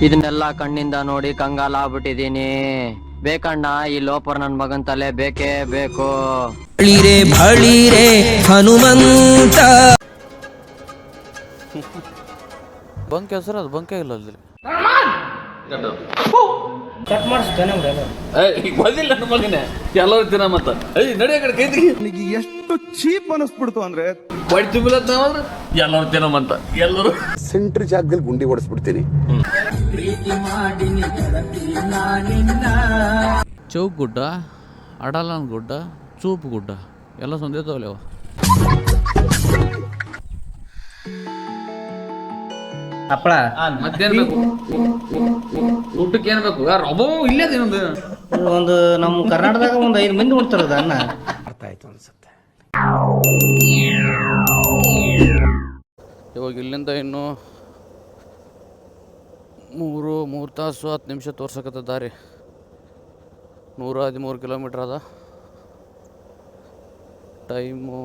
ಇದನ್ನೆಲ್ಲ ಕಣ್ಣಿಂದ ನೋಡಿ ಕಂಗಾಲಾಗ್ಬಿಟ್ಟಿದೀನಿ. ಬೇಕಣ್ಣ, ಈ ಲೋಪರ್ ನನ್ ಮಗನ್ ತಲೆ ಬೇಕೇ ಬೇಕು. ಬಳಿರೆ ಹನುಮಂತ ಬಂಕ್ ಹೆಸರು ಅದು ಬಂಕೆ ಇಲ್ಲ ಅಲ್ಲಿ. ಬಂದಿಲ್ಲ ನನ್ನ ಮಗನೇ ಎಲ್ಲರೂ ತಿನ್ನ ಮತ್ತ ನಡಿಯ ಕಡೆ ಕೈತಿ ಎಷ್ಟು ಚೀಪ್ ಅನಿಸ್ಬಿಡ್ತು ಅಂದ್ರೆ ಬಡಿ ತುಂಬಿಲತ್ ನಾವಂದ್ರೆ ಎಲ್ಲರೂ ತಿನ್ನಮಂತ ಎಲ್ಲರೂ ಸೆಂಟ್ರ್ ಜಾಗದಲ್ಲಿ ಗುಂಡಿ ಹೊಡೆಸ್ಬಿಡ್ತೀನಿ. ಚೌಕ್ ಗುಡ್ಡ, ಅಡಲನ್ ಗುಡ್ಡ, ಚೂಪ್ ಗುಡ್ಡ ಎಲ್ಲ ಸಂದೇತವಲ್ಲ ಅವ. ಹಪ್ಪಳ ಮತ್ತೇನ್ ಬೇಕು ಊಟಕ್ಕೆ ಏನ್ ಬೇಕು? ರೊಬ್ಬ ಇಲ್ಲೇ ಇನ್ನೊಂದು ಒಂದು ನಮ್ಮ ಕರ್ನಾಟಕದಾಗ ಒಂದು 5 ಮಂದಿ ಉಣ್ತಾರದ ಅನ್ನ. ಅರ್ಥ ಆಯ್ತು ಅನ್ಸುತ್ತೆ. ಇವಾಗ ಇಲ್ಲಿಂದ ಇನ್ನು 3 ತಾಸು 10 ನಿಮಿಷ ತೋರ್ಸಕತ್ತ ದಾರಿ. 113 ಕಿಲೋಮೀಟ್ರ್ ಅದ. ಟೈಮು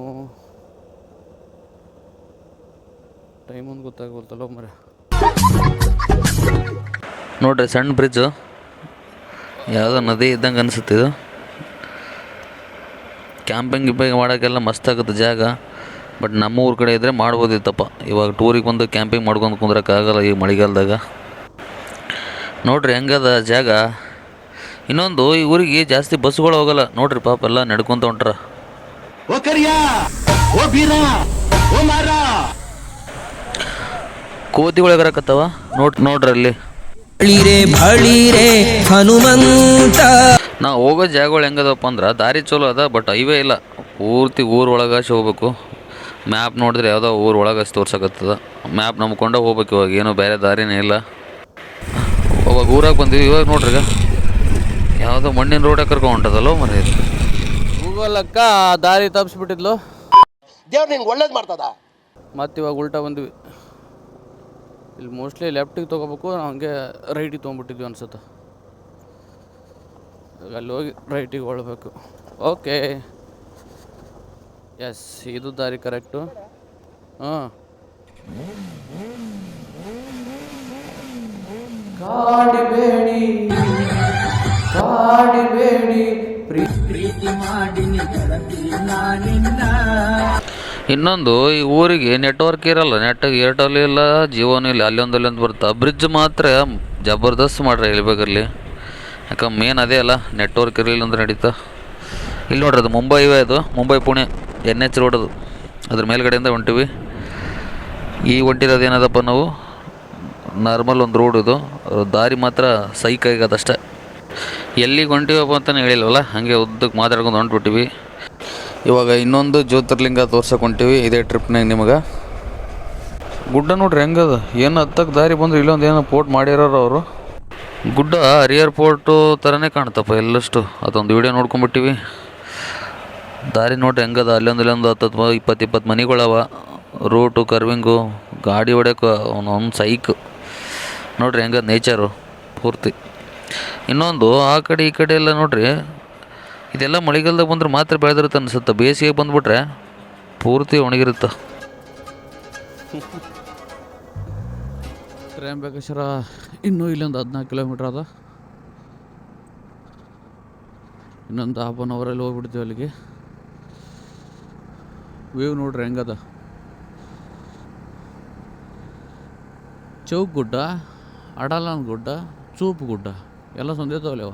ಒಂದು ಗೊತ್ತಾಗಲ್ತಲ್ಲ ಮರೆ. ನೋಡ್ರಿ ಸಣ್ಣ ಬ್ರಿಡ್ಜು, ಯಾವುದೋ ನದಿ ಇದ್ದಂಗೆ ಅನಿಸುತ್ತೆ ಇದು. ಕ್ಯಾಂಪಿಂಗ್ ಮಾಡೋಕ್ಕೆಲ್ಲ ಮಸ್ತ್ ಆಗುತ್ತೆ ಜಾಗ. ಬಟ್ ನಮ್ಮ ಊರ ಕಡೆ ಇದ್ದರೆ ಮಾಡ್ಬೋದಿತ್ತಪ್ಪ. ಇವಾಗ ಟೂರಿಗೆ ಬಂದು ಕ್ಯಾಂಪಿಂಗ್ ಮಾಡ್ಕೊಂಡು ಕುಂದ್ರಕ್ಕಾಗಲ್ಲ ಈ ಮಳೆಗಾಲದಾಗ. ನೋಡ್ರಿ ಹೆಂಗದ ಜಾಗ. ಇನ್ನೊಂದು, ಈ ಊರಿಗೆ ಜಾಸ್ತಿ ಬಸ್ಸುಗಳು ಹೋಗಲ್ಲ ನೋಡ್ರಿ, ಪಾಪ ಎಲ್ಲ ನಡ್ಕೊತ ಹೊಂಟ್ರ. ಕೋತಿಗಳಿಗರಕತ್ತವ ನೋಡ್ರಲ್ಲಿ. ಬಳಿರೆ ಹನುಮಂತ ನಾವು ಹೋಗೋ ಜಾಗಗಳು ಹೆಂಗದಪ್ಪ ಅಂದ್ರೆ ದಾರಿ ಚಲೋ ಅದ, ಬಟ್ ಹೈವೇ ಇಲ್ಲ. ಪೂರ್ತಿ ಊರೊಳಗಾಸಿ ಹೋಗ್ಬೇಕು. ಮ್ಯಾಪ್ ನೋಡಿದ್ರೆ ಯಾವುದೋ ಊರು ಒಳಗಾಸಿ ತೋರ್ಸಕತ್ತದ. ಮ್ಯಾಪ್ ನಂಬ್ಕೊಂಡೆ ಹೋಗ್ಬೇಕು. ಇವಾಗ ಏನೋ ಬೇರೆ ದಾರಿನೇ ಇಲ್ಲ. ಅವಾಗ ಊರಾಗ ಬಂದೀವಿ. ಇವಾಗ ನೋಡ್ರಿ ಯಾವುದೋ ಮಣ್ಣಿನ ರೋಡೇ ಕರ್ಕೊಂಡು ಹೊಂಟದಲ್ಲೋ ಮರ. ಗೂಗಲ್ ಅಕ್ಕ ದಾರಿ ತಪ್ಪಿಸ್ಬಿಟ್ಟಿದ್ಲು. ದೇವ್ರು ನಿಂಗೆ ಒಳ್ಳೇದು ಮಾಡ್ತದ. ಮತ್ತು ಇವಾಗ ಉಲ್ಟಾ ಬಂದ್ವಿ. ಇಲ್ಲಿ ಮೋಸ್ಟ್ಲಿ ಲೆಫ್ಟಿಗೆ ತೊಗೋಬೇಕು, ನಾವು ಹಂಗೆ ರೈಟಿಗೆ ತೊಗೊಂಡ್ಬಿಟ್ಟಿದ್ವಿ ಅನ್ಸುತ್ತೆ. ಅಲ್ಲಿ ಹೋಗಿ ರೈಟಿಗೆ ಹೊಳ್ಬೇಕು. ಓಕೆ, ಎಸ್, ಇದು ದಾರಿ ಕರೆಕ್ಟು. ಹಾಂ, ಕಾಡಿಬೇಡಿ ಪ್ರೀತಿ ಮಾಡಿ. ಇನ್ನೊಂದು, ಈ ಊರಿಗೆ ನೆಟ್ವರ್ಕ್ ಇರಲ್ಲ. ಏರ್ಟೆಲ್ ಇಲ್ಲ, ಜಿಯೋನೂ ಇಲ್ಲ. ಅಲ್ಲೊಂದು ಬರುತ್ತೆ. ಬ್ರಿಡ್ಜ್ ಮಾತ್ರ ಜಬರ್ದಸ್ತ್ ಮಾಡ್ರಿ ಇಲ್ಬೇಕಲ್ಲಿ. ಯಾಕಂದ್ರೆ ಮೇನ್ ಅದೇ ಅಲ್ಲ, ನೆಟ್ವರ್ಕ್ ಇರಲಿಲ್ಲ ಅಂದ್ರೆ ನಡೀತಾ. ಇಲ್ಲಿ ನೋಡ್ರಿ, ಅದು ಮುಂಬೈ ಇವೆ. ಅದು ಮುಂಬೈ ಪುಣೆ NH ರೋಡ್. ಅದು ಅದ್ರ ಮೇಲ್ಗಡೆಯಿಂದ ಹೊಂಟಿವಿ. ಈ ಹೊಂಟಿರೋದು ಏನದಪ್ಪ, ನಾವು ನಾರ್ಮಲ್ ಒಂದು ರೋಡ್. ಇದು ದಾರಿ ಮಾತ್ರ ಸೈಕ್ ಆಗದಷ್ಟೇ. ಎಲ್ಲಿಗೆ ಹೊಂಟಿವಪ್ಪ ಅಂತಲೇ ಹೇಳಿಲ್ವಲ್ಲ, ಹಾಗೆ ಉದ್ದಕ್ಕೆ ಮಾತಾಡ್ಕೊಂಡು ಹೊಂಟ್ಬಿಟ್ಟಿವಿ. ಇವಾಗ ಇನ್ನೊಂದು ಜ್ಯೋತಿರ್ಲಿಂಗ ತೋರ್ಸಕ್ಕೆ ಹೊಂಟಿವಿ ಇದೇ ಟ್ರಿಪ್ನಾಗ ನಿಮಗೆ. ಗುಡ್ಡ ನೋಡ್ರಿ ಹೆಂಗದ. ಏನು ಹತ್ತಕ್ಕೆ ದಾರಿ ಬಂದ್ರೆ ಇಲ್ಲೊಂದು ಏನೋ ಪೋರ್ಟ್ ಮಾಡಿರೋರು ಅವರು. ಗುಡ್ಡ ಹರಿಯರ್ ಪೋರ್ಟು ಥರನೇ ಕಾಣ್ತಪ್ಪ ಎಲ್ಲಷ್ಟು. ಅದೊಂದು ವೀಡಿಯೋ ನೋಡ್ಕೊಂಬಿಟ್ಟಿವಿ. ದಾರಿ ನೋಡ್ರಿ ಹೆಂಗದ. ಅಲ್ಲೊಂದು 10-20 ಮನೆಗಳವ. ರೂಟು ಕರ್ವಿಂಗು, ಗಾಡಿ ಹೊಡ್ಯೋಕೆ ಒಂದು ಸೈಕ್ ನೋಡ್ರಿ ಹೆಂಗದ ನೇಚರು ಪೂರ್ತಿ. ಇನ್ನೊಂದು, ಆ ಕಡೆ ಈ ಕಡೆ ಎಲ್ಲ ನೋಡ್ರಿ, ಇದೆಲ್ಲ ಮಳೆಗಾಲದಾಗ ಬಂದ್ರೆ ಮಾತ್ರ ಬೆಳೆದಿರುತ್ತೆ ಅನ್ಸುತ್ತೆ. ಬೇಸಿಗೆ ಬಂದುಬಿಟ್ರೆ ಪೂರ್ತಿ ಒಣಗಿರುತ್ತೆ. ತ್ರ್ಯಂಬಕೇಶ್ವರ ಇನ್ನೂ ಇಲ್ಲೊಂದು 14 ಕಿಲೋಮೀಟ್ರ್ ಅದ. ಇನ್ನೊಂದು 1/2 ಅವರಲ್ಲಿ ಹೋಗ್ಬಿಡ್ತೀವಿ ಅಲ್ಲಿಗೆ. ವ್ಯೂ ನೋಡ್ರಿ ಹೆಂಗದ. ಚೌಕ್ ಗುಡ್ಡ, ಅಡಲನ್ ಗುಡ್ಡ, ಚೂಪ್ ಗುಡ್ಡ ಎಲ್ಲ ಸಂದೇತವಲ್ಲ ಅವ.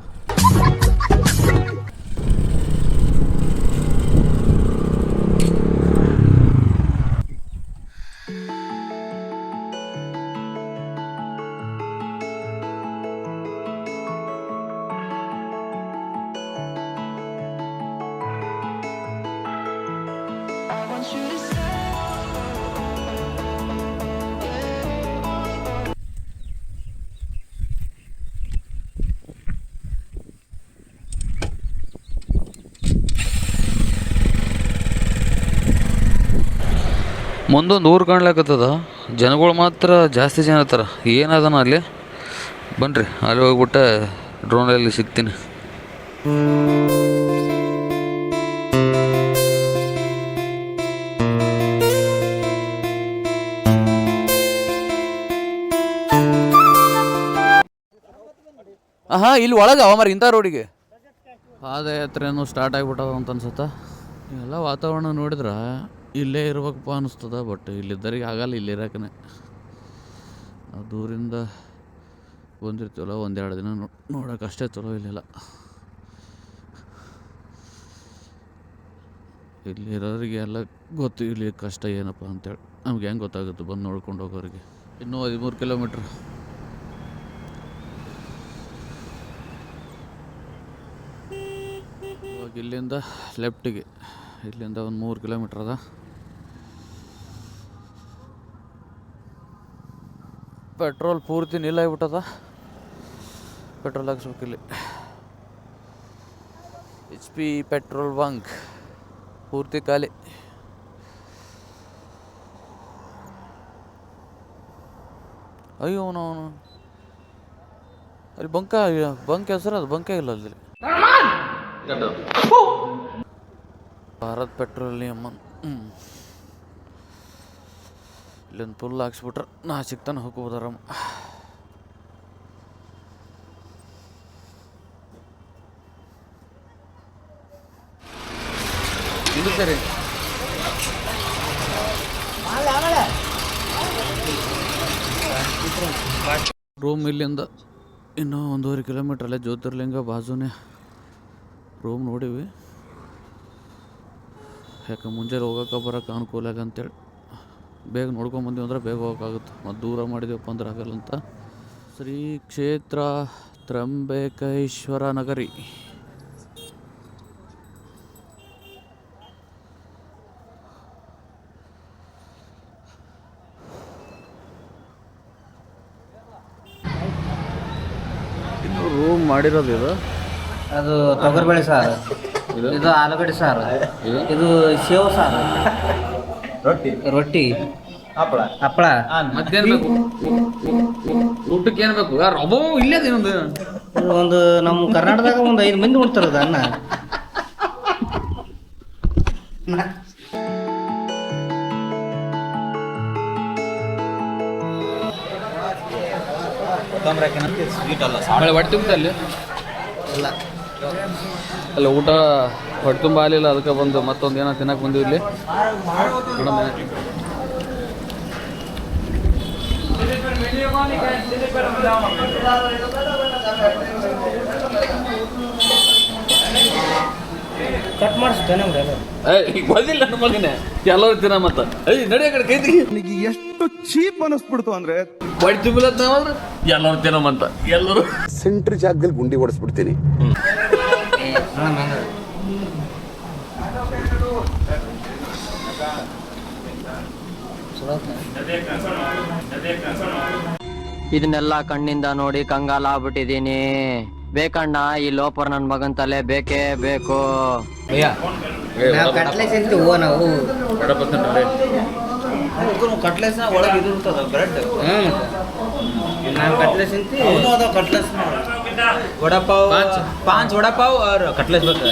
ಮುಂದೊಂದು ಊರು ಕಾಣ್ಲಾಕತ್ತದ. ಜನಗಳು ಮಾತ್ರ ಜಾಸ್ತಿ ಜನ ಇರ್ತಾರೆ. ಏನದನ ಅಲ್ಲಿ ಬನ್ನಿರಿ, ಅಲ್ಲಿ ಹೋಗ್ಬಿಟ್ಟೆ ಡ್ರೋನಲ್ಲಿ ಸಿಗ್ತೀನಿ. ಹಾಂ ಇಲ್ಲಿ ಒಳಗೆ ಅವ ಮರ ಇಂಥ ರೋಡಿಗೆ ಪಾದಯಾತ್ರೆನೂ ಸ್ಟಾರ್ಟ್ ಆಗಿಬಿಟ್ಟದ ಅಂತ ಅನ್ಸುತ್ತೆ. ಎಲ್ಲ ವಾತಾವರಣ ನೋಡಿದ್ರೆ ಇಲ್ಲೇ ಇರ್ಬೇಕಪ್ಪ ಅನ್ನಿಸ್ತದ. ಬಟ್ ಇಲ್ಲಿದ್ದರಿಗೆ ಆಗಲ್ಲ, ಇಲ್ಲಿರಕನೆ ನಾವು ದೂರಿಂದ ಬಂದಿರ್ತೀವಲ್ಲ, ಒಂದೆರಡು ದಿನ ನೋಡೋಕೆ ಅಷ್ಟೇ ಚಲೋ. ಇಲ್ಲೆಲ್ಲ ಇಲ್ಲಿರೋರಿಗೆ ಎಲ್ಲ ಗೊತ್ತು ಇಲ್ಲಿ ಕಷ್ಟ ಏನಪ್ಪ ಅಂತೇಳಿ. ನಮ್ಗೆ ಹೆಂಗೆ ಗೊತ್ತಾಗುತ್ತೆ ಬಂದು ನೋಡ್ಕೊಂಡು ಹೋಗೋರಿಗೆ. ಇನ್ನೂ 13 ಕಿಲೋಮೀಟ್ರ್. ಇವಾಗ ಇಲ್ಲಿಂದ ಲೆಫ್ಟಿಗೆ, ಇಲ್ಲಿಂದ ಒಂದು 3 ಕಿಲೋಮೀಟ್ರ್ ಅದ. ಪೆಟ್ರೋಲ್ ಪೂರ್ತಿ ನಿಲ್ಲಾಗ್ಬಿಟ್ಟದ. ಪೆಟ್ರೋಲ್ ಹಾಕ್ಸ್ಬೇಕು ಇಲ್ಲಿ. HP ಪೆಟ್ರೋಲ್ ಬಂಕ್ ಪೂರ್ತಿ ಖಾಲಿ. ಅಯ್ಯೋ ಅವನು ಅಲ್ಲಿ ಬಂಕ್ ಹೆಸರು ಅದು ಬಂಕೇ ಇಲ್ಲ ಅಲ್ಲಿ. ಭಾರತ್ ಪೆಟ್ರೋಲಿಯಂ. ಇಲ್ಲೊಂದು ಫುಲ್ ಹಾಕ್ಸ್ಬಿಟ್ರೆ ನಾ ಸಿಗ್ತಾನೆ ಹೋಗ್ಬೋದು ಆರಾಮ. ಇದು ಸರಿ. ರೂಮ್ ಇಲ್ಲಿಂದ ಇನ್ನೂ 1.5 ಕಿಲೋಮೀಟ್ರ್ ಅಲ್ಲೇ ಜ್ಯೋತಿರ್ಲಿಂಗ ಬಾಜುನೇ ರೂಮ್ ನೋಡಿವಿ. ಯಾಕೆ ಮುಂಜಾನೆ ಹೋಗೋಕೆ ಬರೋಕೆ ಅನುಕೂಲ ಆಗ ಅಂತೇಳಿ ಬೇಗ ನೋಡ್ಕೊಂಬಂದಿವಿ ಅಂದ್ರೆ ಬೇಗ ಹೋಗೋಕ್ಕಾಗುತ್ತೆ. ಮತ್ತು ದೂರ ಮಾಡಿದೀವಪ್ಪ ಅಂದ್ರೆ ಆಗಲ್ಲ ಅಂತ. ಶ್ರೀ ಕ್ಷೇತ್ರ ತ್ರಂಬೇಕೇಶ್ವರ ನಗರಿ. ಇನ್ನು ರೂಮ್ ಮಾಡಿರೋದು ಇದು. ಅದು ತೊಗರಿಬೇಳೆ ಸಾರು, ಇದು ಆಲೂಗಡ್ಡೆ ಸಾರು, ಇದು ಸೇವ್ ಸಾರು, ರೊಟ್ಟಿ, ಹಪ್ಪಳ. ಮತ್ತೇನು ಬೇಕು ಊಟಕ್ಕೆ? ಏನು ಬೇಕು? ಯಾರು ಒಬ್ಬ ಇಲ್ಲೇ ಇನ್ನೊಂದು ಒಂದು ನಮ್ಮ ಕರ್ನಾಟಕದಾಗ ಒಂದು 5 ಮಂದಿ ಉಣ್ತಾರದ ಅನ್ನ. ಹೊಟ್ಟೆ ತುಂಬ ಅಲ್ಲಿ ಇಲ್ಲ ಅಲ್ಲ, ಊಟ ಹೊಟ್ಟೆ ತುಂಬ ಆಗಲಿಲ್ಲ, ಅದಕ್ಕೆ ಬಂದು ಮತ್ತೊಂದು ಏನೋ ತಿನ್ನಕ್ಕೆ ಬಂದಿವಿ ಇಲ್ಲಿ. ಕಟ್ ಮಾಡಿಸ್ತೇನೆ ಬಂದಿಲ್ಲ ನಮ್ಮ ಮಗನೇ, ಎಲ್ಲರೂ ತಿನ್ನ ಮತ್ತ ನಡಿಯ ಕಡೆ ಕೈ ತೆಗಿ. ನನಗೆ ಎಷ್ಟು ಚೀಪ್ ಅನಿಸ್ಬಿಡ್ತು ಅಂದ್ರೆ ಹೊಟ್ಟೆ ತುಂಬಿಲ್ಲ ನಾವಂದ್ರೆ ಎಲ್ಲರೂ ತಿನ್ನಮಂತ. ಎಲ್ಲರೂ ಸೆಂಟ್ರ್ ಜಾಗದಲ್ಲಿ ಗುಂಡಿ ಹೊಡೆಸ್ಬಿಡ್ತೀನಿ. ಇದನ್ನೆಲ್ಲ ಕಣ್ಣಿಂದ ನೋಡಿ ಕಂಗಾಲ ಆಗ್ಬಿಟ್ಟಿದೀನಿ. ಬೇಕಣ್ಣ ಈ ಲೋಪರ್ ನನ್ ಮಗನ್ ತಲೆ ಬೇಕೇ ಬೇಕು. ನಾವು ಕಟ್ಲೆಸ್ ಅಂತ ನಾವು ಕಟ್ಲೆಸ್ ಒಳಗೆ ಇದು ಇರ್ತದ ಬ್ರೆಡ್. ನಾವು ಕಟ್ಲೆಸ್ ಅಂತ ಕಟ್ಲೆಸ್ ವಡಾಪಾವ್ 5 ವಡಾಪಾವ್ और कटलेस ಬೇಕು.